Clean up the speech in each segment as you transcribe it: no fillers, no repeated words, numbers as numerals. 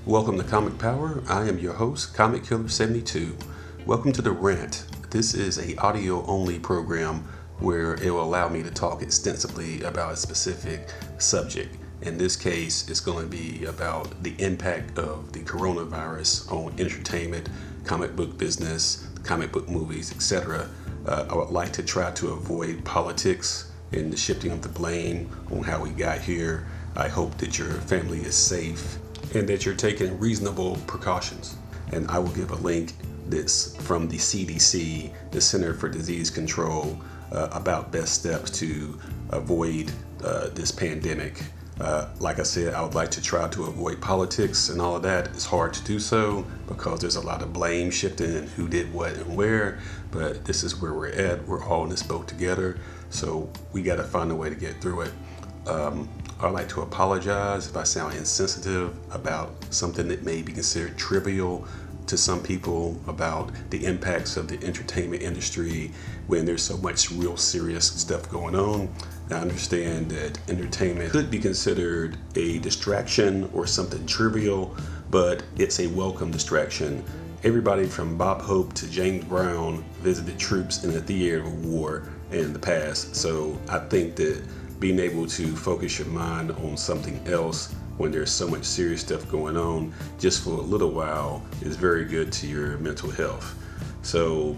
Welcome to Comic Power. I am your host, Comic Killer 72. Welcome to the Rant. This is a audio-only program where it will allow me to talk extensively about a specific subject. In this case, it's going to be about the impact of the coronavirus on entertainment, comic book business, comic book movies, etc. I would like to try to avoid politics and the shifting of the blame on how we got here. I hope that your family is safe and that you're taking reasonable precautions. And I will give a link that's from the CDC, the Center for Disease Control, about best steps to avoid this pandemic. Like I said, I would like to try to avoid politics and all of that. It's hard to do so because there's a lot of blame shifting and who did what and where, but this is where we're at. We're all in this boat together, so we got to find a way to get through it. I'd like to apologize if I sound insensitive about something that may be considered trivial to some people about the impacts of the entertainment industry when there's so much real serious stuff going on. I understand that entertainment could be considered a distraction or something trivial, but it's a welcome distraction. Everybody from Bob Hope to James Brown visited troops in the theater of war in the past, so I think that being able to focus your mind on something else when there's so much serious stuff going on just for a little while is very good to your mental health. So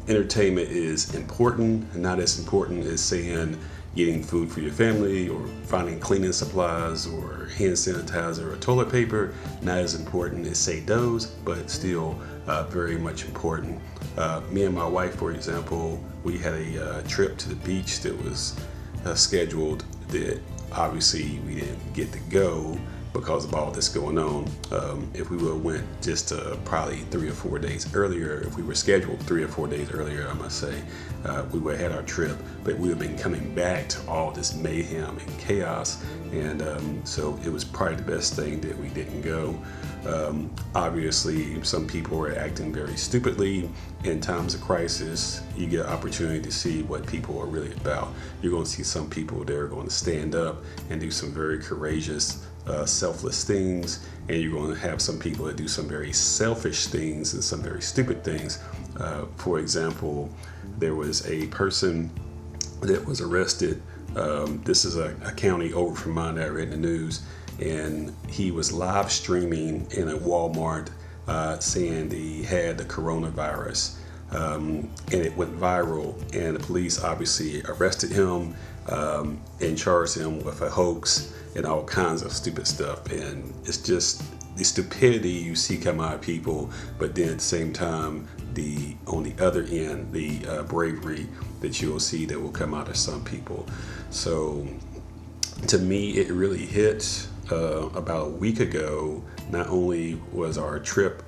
entertainment is important, not as important as saying getting food for your family or finding cleaning supplies or hand sanitizer or toilet paper. Not as important as say those, but still very much important. Me and my wife, for example, we had a trip to the beach that was scheduled that obviously we didn't get to go because of all this going on. If we would have went just probably 3 or 4 days earlier, if we were scheduled 3 or 4 days earlier, I must say, we would have had our trip, but we would have been coming back to all this mayhem and chaos, and so it was probably the best thing that we didn't go. Obviously, some people are acting very stupidly. In times of crisis, you get an opportunity to see what people are really about. You're going to see some people that are going to stand up and do some very courageous, selfless things, and you're going to have some people that do some very selfish things and some very stupid things. For example, there was a person that was arrested. This is a county over from mine that I read in the news, and he was live streaming in a Walmart saying that he had the coronavirus, and it went viral, and the police obviously arrested him and charged him with a hoax and all kinds of stupid stuff. And it's just the stupidity you see come out of people, but then at the same time, on the other end, the bravery that you'll see that will come out of some people. So to me, it really hit about a week ago. Not only was our trip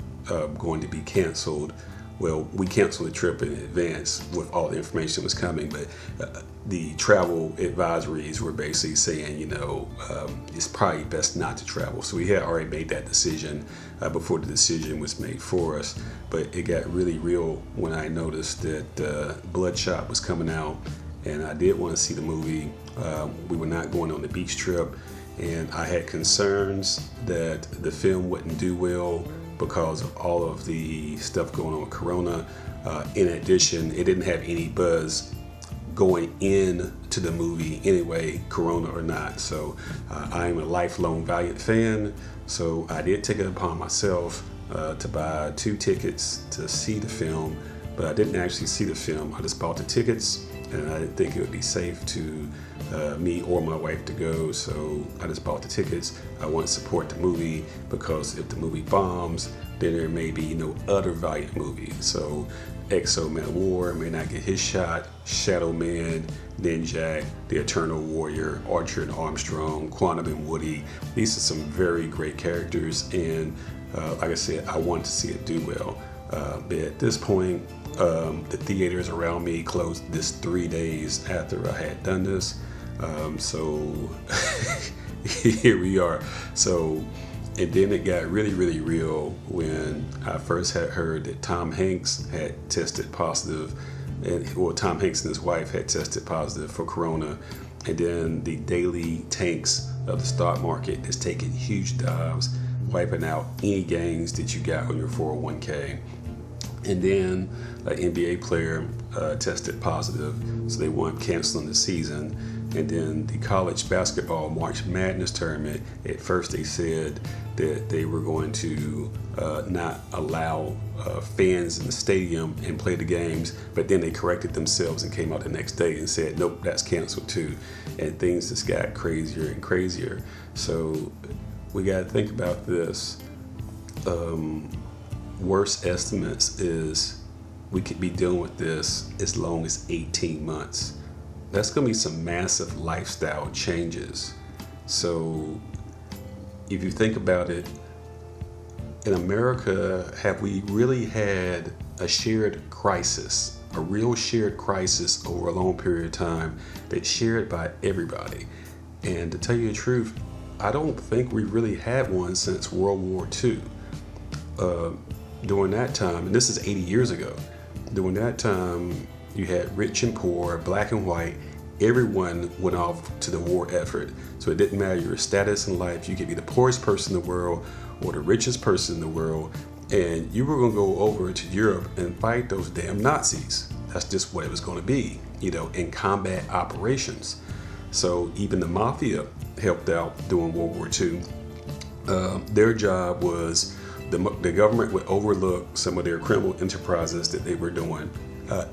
going to be canceled, well, we canceled the trip in advance with all the information that was coming, but the travel advisories were basically saying, it's probably best not to travel. So we had already made that decision before the decision was made for us. But it got really real when I noticed that Bloodshot was coming out, and I did want to see the movie. We were not going on the beach trip, and I had concerns that the film wouldn't do well because of all of the stuff going on with Corona. In addition, it didn't have any buzz going into the movie anyway, Corona or not. So I am a lifelong Valiant fan, so I did take it upon myself to buy 2 tickets to see the film, but I didn't actually see the film. I just bought the tickets, and I didn't think it would be safe to me or my wife to go, so I just bought the tickets. I want to support the movie because if the movie bombs, then there may be no other Valiant movie. So Exo Man of War may not get his shot, Shadow Man, Ninjak, The Eternal Warrior, Archer and Armstrong, Quantum and Woody. These are some very great characters, and like I said, I want to see it do well. But at this point, the theaters around me closed this 3 days after I had done this. So here we are. So, and then it got really, really real when I first had heard that Tom Hanks had tested positive, Tom Hanks and his wife had tested positive for Corona. And then the daily tanks of the stock market is taking huge dives. wiping out any gains that you got on your 401k. And then an NBA player tested positive, so they wound up canceling the season. And then the college basketball March Madness tournament, at first they said that they were going to not allow fans in the stadium and play the games, but then they corrected themselves and came out the next day and said, nope, that's canceled too. And things just got crazier and crazier. So we got to think about this. Worst estimates is we could be dealing with this as long as 18 months. That's going to be some massive lifestyle changes. So if you think about it, in America, have we really had a shared crisis, a real shared crisis over a long period of time that's shared by everybody? And to tell you the truth, I don't think we really had one since World War II. During that time, and this is 80 years ago, during that time, you had rich and poor, black and white. Everyone went off to the war effort. So it didn't matter your status in life. You could be the poorest person in the world or the richest person in the world, and you were going to go over to Europe and fight those damn Nazis. That's just what it was going to be, in combat operations. So even the mafia helped out during World War II. Their job was the government would overlook some of their criminal enterprises that they were doing.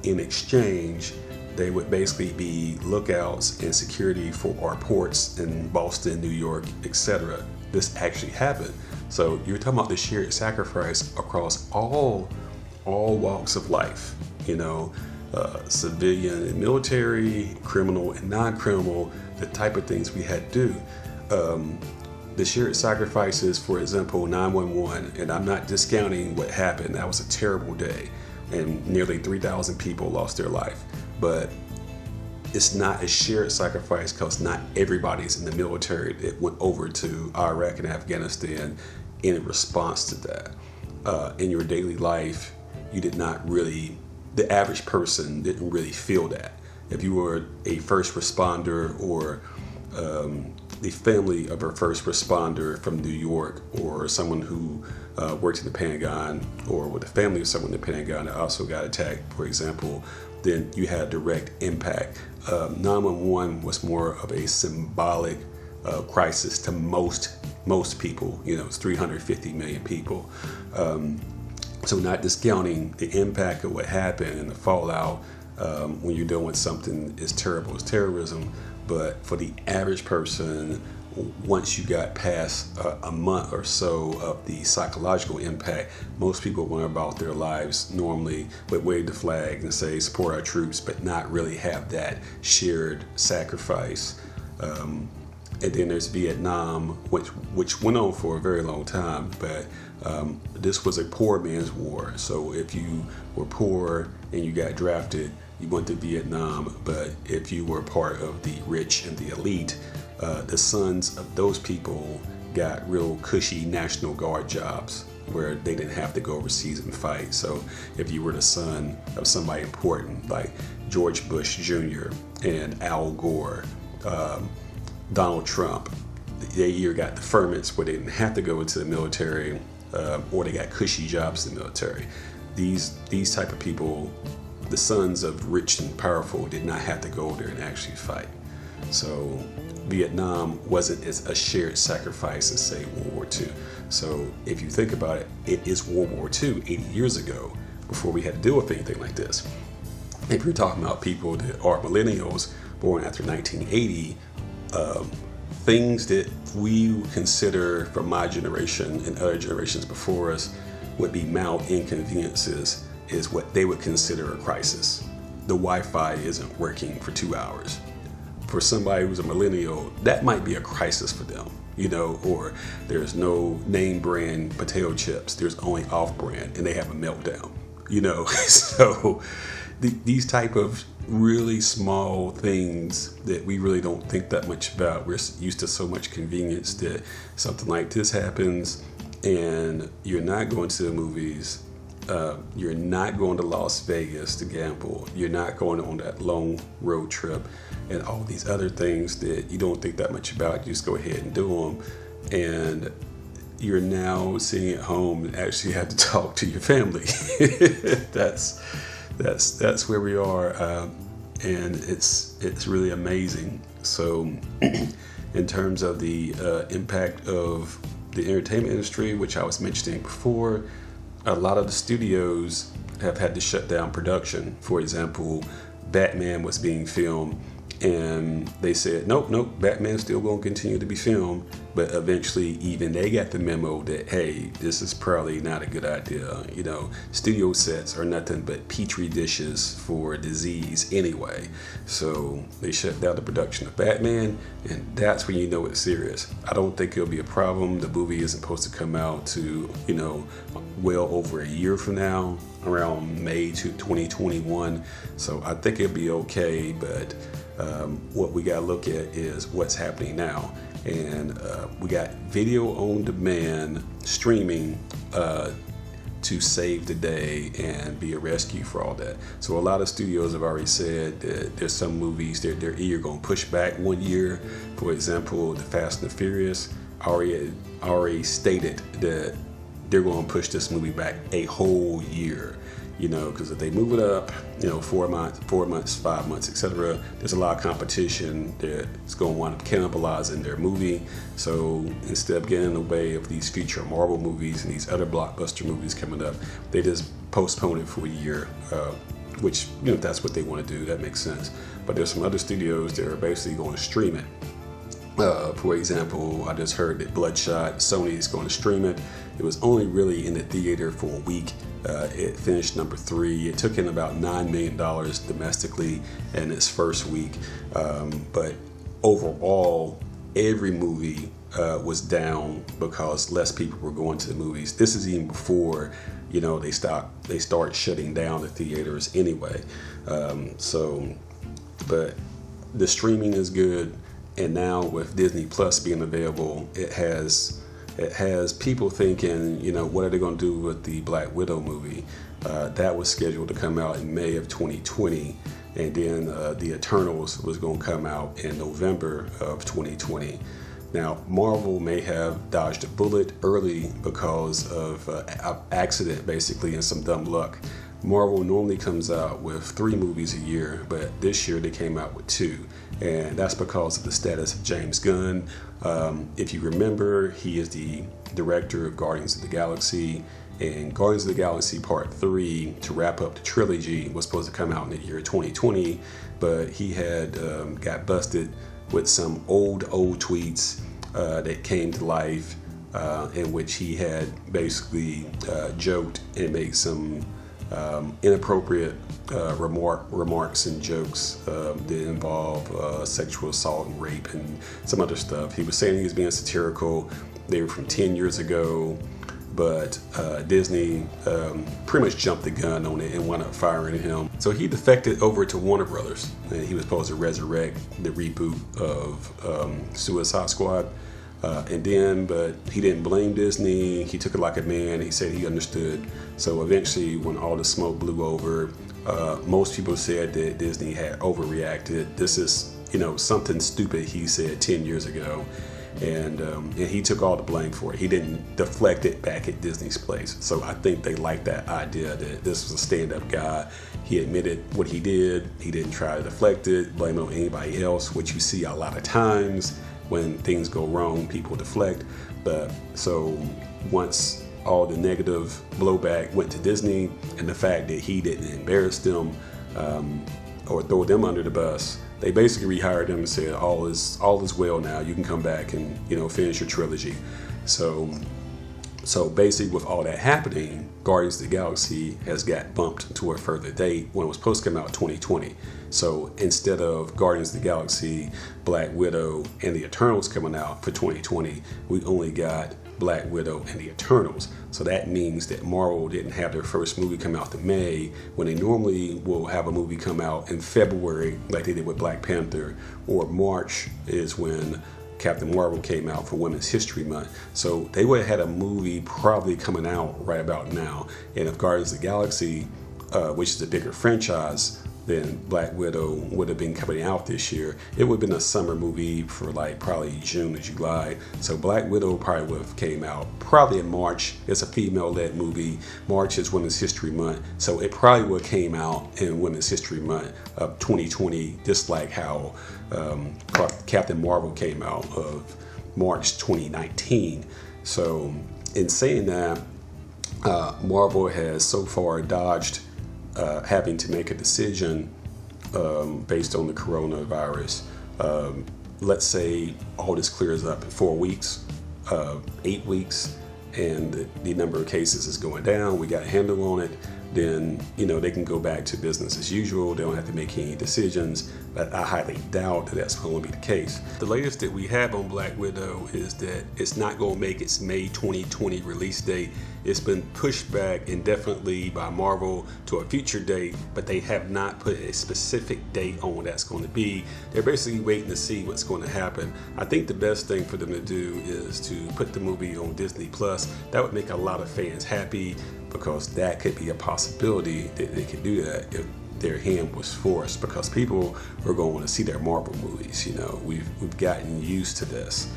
In exchange, they would basically be lookouts and security for our ports in Boston, New York, etc. This actually happened. So you're talking about the shared sacrifice across all walks of life, civilian and military, criminal and non-criminal, the type of things we had to do. The shared sacrifices, for example, 911, and I'm not discounting what happened. That was a terrible day, and nearly 3,000 people lost their life. But it's not a shared sacrifice because not everybody's in the military that went over to Iraq and Afghanistan in response to that. In your daily life, you did not really, the average person didn't really feel that. If you were a first responder or the family of a first responder from New York, or someone who worked in the Pentagon, or with the family of someone in the Pentagon that also got attacked, for example, then you had a direct impact. 911 was more of a symbolic crisis to most people. It's 350 million people. So not discounting the impact of what happened and the fallout when you're dealing with something as terrible as terrorism. But for the average person, once you got past a month or so of the psychological impact, most people went about their lives normally, but wave the flag and say support our troops, but not really have that shared sacrifice. And then there's Vietnam, which went on for a very long time, but this was a poor man's war. So if you were poor and you got drafted, you went to Vietnam. But if you were part of the rich and the elite, the sons of those people got real cushy National Guard jobs where they didn't have to go overseas and fight. So if you were the son of somebody important like George Bush Jr. and Al Gore, Donald Trump, they either got deferments where they didn't have to go into the military, or they got cushy jobs in the military. These type of people, the sons of rich and powerful, did not have to go there and actually fight. So Vietnam wasn't as a shared sacrifice as, say, World War II. So if you think about it, it is World War II 80 years ago, before we had to deal with anything like this. If you're talking about people that are millennials born after 1980, things that we consider from my generation and other generations before us would be mild inconveniences is what they would consider a crisis. The Wi-Fi isn't working for 2 hours. For somebody who's a millennial, that might be a crisis for them, or there's no name brand potato chips, there's only off-brand, and they have a meltdown, So these type of really small things that we really don't think that much about. We're used to so much convenience that something like this happens and you're not going to the movies, you're not going to Las Vegas to gamble, you're not going on that long road trip, and all these other things that you don't think that much about, you just go ahead and do them. And you're now sitting at home and actually have to talk to your family. that's where we are, and it's really amazing. So, in terms of the impact of the entertainment industry, which I was mentioning before, a lot of the studios have had to shut down production. For example, Batman was being filmed, and they said, nope, Batman's still going to continue to be filmed. But eventually, even they got the memo that, hey, this is probably not a good idea. You know, studio sets are nothing but petri dishes for disease anyway. So they shut down the production of Batman, and that's when you know it's serious. I don't think it'll be a problem. The movie isn't supposed to come out to, well over a year from now, around May 2021. So I think it'll be okay, but what we got to look at is what's happening now. And we got video on demand streaming to save the day and be a rescue for all that. So a lot of studios have already said that there's some movies that they're either going to push back 1 year. For example, the Fast and the Furious already stated that they're going to push this movie back a whole year. Because if they move it up, 4 months, 5 months, etc., there's a lot of competition that's going to wind up cannibalizing their movie. So instead of getting in the way of these future Marvel movies and these other blockbuster movies coming up, they just postpone it for a year, which, if that's what they want to do, that makes sense. But there's some other studios that are basically going to stream it. For example, I just heard that Bloodshot, Sony is going to stream it. It was only really in the theater for a week. It finished number 3. It took in about $9 million domestically in its first week. But overall, every movie was down because less people were going to the movies. This is even before, they start shutting down the theaters anyway. But the streaming is good. And now with Disney Plus being available, it has people thinking, what are they going to do with the Black Widow movie? That was scheduled to come out in May of 2020. And then the Eternals was going to come out in November of 2020. Now, Marvel may have dodged a bullet early because of an accident, basically, and some dumb luck. Marvel normally comes out with 3 movies a year, but this year they came out with 2. And that's because of the status of James Gunn. If you remember, he is the director of Guardians of the Galaxy. And Guardians of the Galaxy Part 3, to wrap up the trilogy, was supposed to come out in the year 2020. But he had got busted with some old tweets that came to life in which he had basically joked and made some inappropriate remarks and jokes that involve sexual assault and rape and some other stuff. He was saying he was being satirical. They were from 10 years ago, but Disney pretty much jumped the gun on it and wound up firing him. So he defected over to Warner Brothers, and he was supposed to resurrect the reboot of Suicide Squad. But he didn't blame Disney. He took it like a man. He said he understood. So eventually, when all the smoke blew over, most people said that Disney had overreacted. This is, something stupid he said 10 years ago. And he took all the blame for it. He didn't deflect it back at Disney's place. So I think they liked that idea that this was a stand-up guy. He admitted what he did. He didn't try to deflect it, blame it on anybody else, which you see a lot of times. When things go wrong, people deflect. But so once all the negative blowback went to Disney, and the fact that he didn't embarrass them or throw them under the bus, they basically rehired him and said, all is well now. You can come back and finish your trilogy. So basically, with all that happening, Guardians of the Galaxy has got bumped to a further date when it was supposed to come out in 2020. So instead of Guardians of the Galaxy, Black Widow, and the Eternals coming out for 2020, we only got Black Widow and the Eternals. So that means that Marvel didn't have their first movie come out in May, when they normally will have a movie come out in February, like they did with Black Panther, or March is when Captain Marvel came out for Women's History Month. So they would have had a movie probably coming out right about now. And if Guardians of the Galaxy, which is a bigger franchise, then Black Widow would have been coming out this year. It would have been a summer movie for like probably June or July. So Black Widow probably would have came out probably in March. It's a female-led movie. March is Women's History Month. So it probably would have came out in Women's History Month of 2020, just like how Captain Marvel came out of March 2019. So in saying that, Marvel has so far dodged having to make a decision based on the coronavirus. Let's say all this clears up in 4 weeks, 8 weeks, and the number of cases is going down. We got a handle on it. Then, they can go back to business as usual. They don't have to make any decisions, but I highly doubt that that's going to be the case. The latest that we have on Black Widow is that it's not going to make its May 2020 release date. It's been pushed back indefinitely by Marvel to a future date, but they have not put a specific date on when that's going to be. They're basically waiting to see what's going to happen. I think the best thing for them to do is to put the movie on Disney Plus. That would make a lot of fans happy, because that could be a possibility that they could do that if their hand was forced, because people are going to want to see their Marvel movies. We've gotten used to this.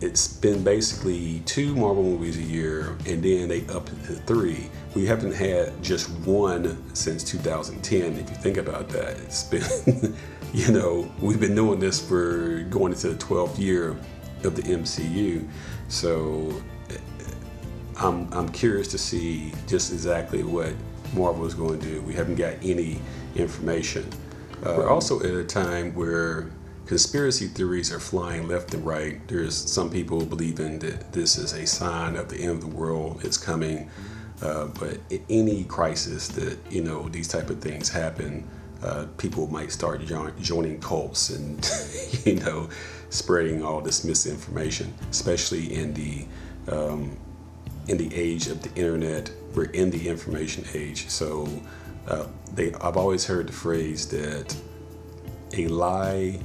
It's been basically 2 Marvel movies a year, and then they upped it to 3. We haven't had just one since 2010. If you think about that, it's been, we've been doing this for going into the 12th year of the MCU. So I'm curious to see just exactly what Marvel is going to do. We haven't got any information. We're also at a time where conspiracy theories are flying left and right. There's some people believing that this is a sign of the end of the world. It's coming. But in any crisis that, these type of things happen, people might start joining cults and, spreading all this misinformation, especially in the age of the internet. We're in the information age. So I've always heard the phrase that a lie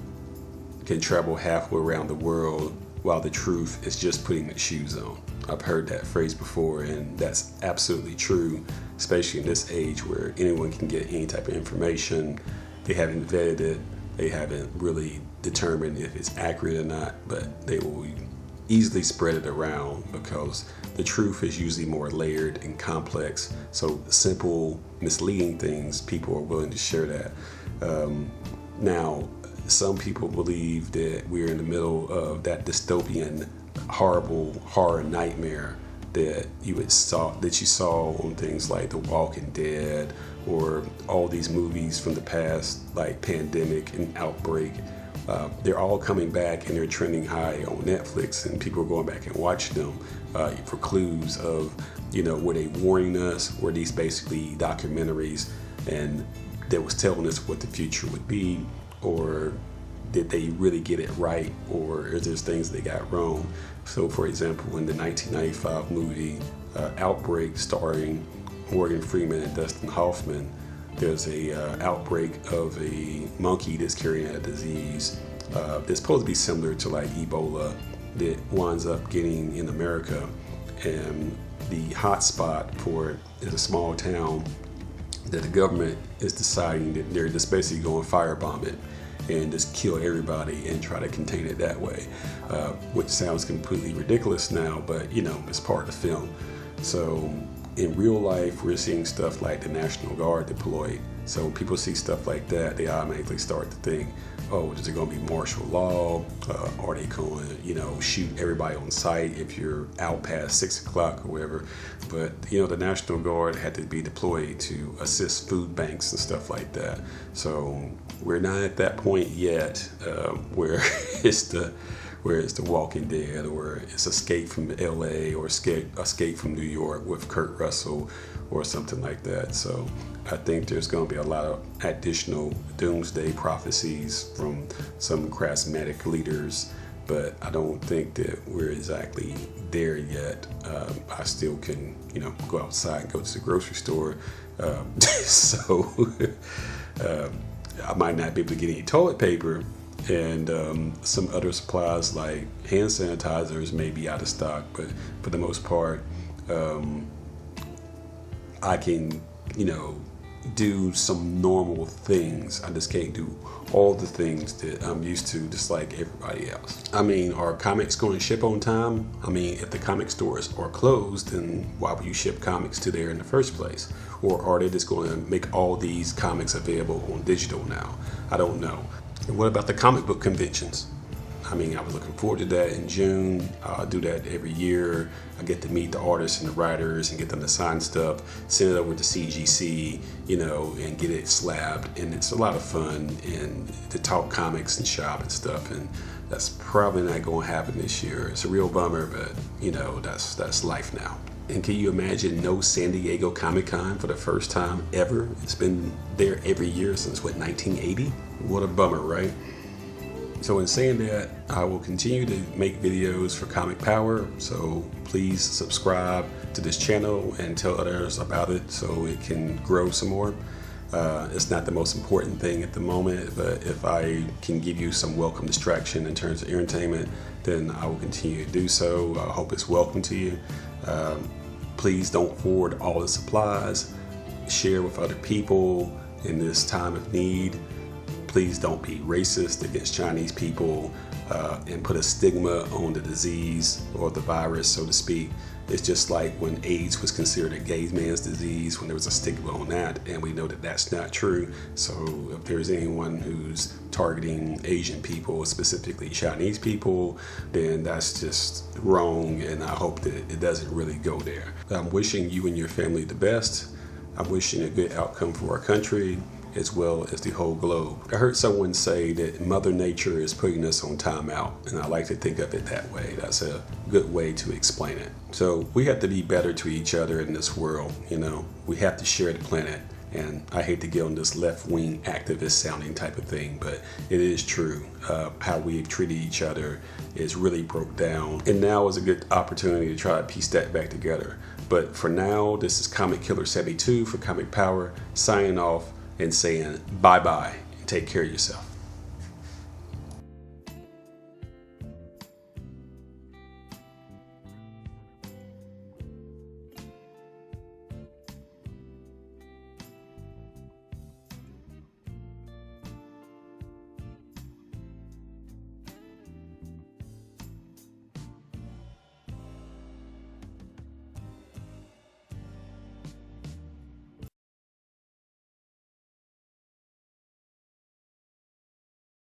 can travel halfway around the world while the truth is just putting its shoes on. I've heard that phrase before, and that's absolutely true, especially in this age where anyone can get any type of information. They haven't vetted it. They haven't really determined if it's accurate or not, but they will easily spread it around because the truth is usually more layered and complex. So simple, misleading things, people are willing to share that. Now, some people believe that we're in the middle of that dystopian, horrible horror nightmare that you saw on things like The Walking Dead or all these movies from the past, like Pandemic and Outbreak. They're all coming back and they're trending high on Netflix, and people are going back and watching them for clues of, were they warning us? Were these basically documentaries and that was telling us what the future would be, or did they really get it right, or is there things they got wrong? So, for example, in the 1995 movie Outbreak, starring Morgan Freeman and Dustin Hoffman, there's a outbreak of a monkey that's carrying a disease that's supposed to be similar to like Ebola that winds up getting in America, and the hot spot for it is a small town that the government is deciding that they're just basically going firebomb it and just kill everybody and try to contain it that way, which sounds completely ridiculous now, but it's part of the film. So in real life, we're seeing stuff like the National Guard deployed. So when people see stuff like that, they automatically start to think, oh, is there going to be martial law? Are they going to, shoot everybody on sight if you're out past 6 o'clock or whatever? But, the National Guard had to be deployed to assist food banks and stuff like that. So we're not at that point yet where it's the Walking Dead, or it's Escape from LA, or Escape from New York with Kurt Russell or something like that. So I think there's going to be a lot of additional doomsday prophecies from some charismatic leaders, but I don't think that we're exactly there yet. I still can, go outside and go to the grocery store. So I might not be able to get any toilet paper, and some other supplies like hand sanitizers may be out of stock, but for the most part, I can, do some normal things. I just can't do all the things that I'm used to, just like everybody else. I mean, are comics going to ship on time? I mean, if the comic stores are closed, then why would you ship comics to there in the first place? Or are they just going to make all these comics available on digital now? I don't know. And what about the comic book conventions? I mean, I was looking forward to that in June. I do that every year. I get to meet the artists and the writers and get them to sign stuff, send it over to CGC, and get it slabbed. And it's a lot of fun and to talk comics and shop and stuff. And that's probably not going to happen this year. It's a real bummer, but that's life now. And can you imagine no San Diego Comic-Con for the first time ever? It's been there every year since 1980? What a bummer, right? So in saying that, I will continue to make videos for Comic Power, so please subscribe to this channel and tell others about it so it can grow some more. It's not the most important thing at the moment, but if I can give you some welcome distraction in terms of entertainment, then I will continue to do so. I hope it's welcome to you. Please don't hoard all the supplies. Share with other people in this time of need. Please don't be racist against Chinese people and put a stigma on the disease or the virus, so to speak. It's just like when AIDS was considered a gay man's disease, when there was a stigma on that, and we know that that's not true. So if there's anyone who's targeting Asian people, specifically Chinese people, then that's just wrong, and I hope that it doesn't really go there. I'm wishing you and your family the best. I'm wishing a good outcome for our country, as well as the whole globe. I heard someone say that Mother Nature is putting us on timeout, and I like to think of it that way. That's a good way to explain it. So we have to be better to each other in this world, We have to share the planet. And I hate to get on this left-wing activist sounding type of thing, but it is true. How we've treated each other is really broke down. And now is a good opportunity to try to piece that back together. But for now, this is Comic Killer 72 for Comic Power, signing off and saying bye-bye and take care of yourself.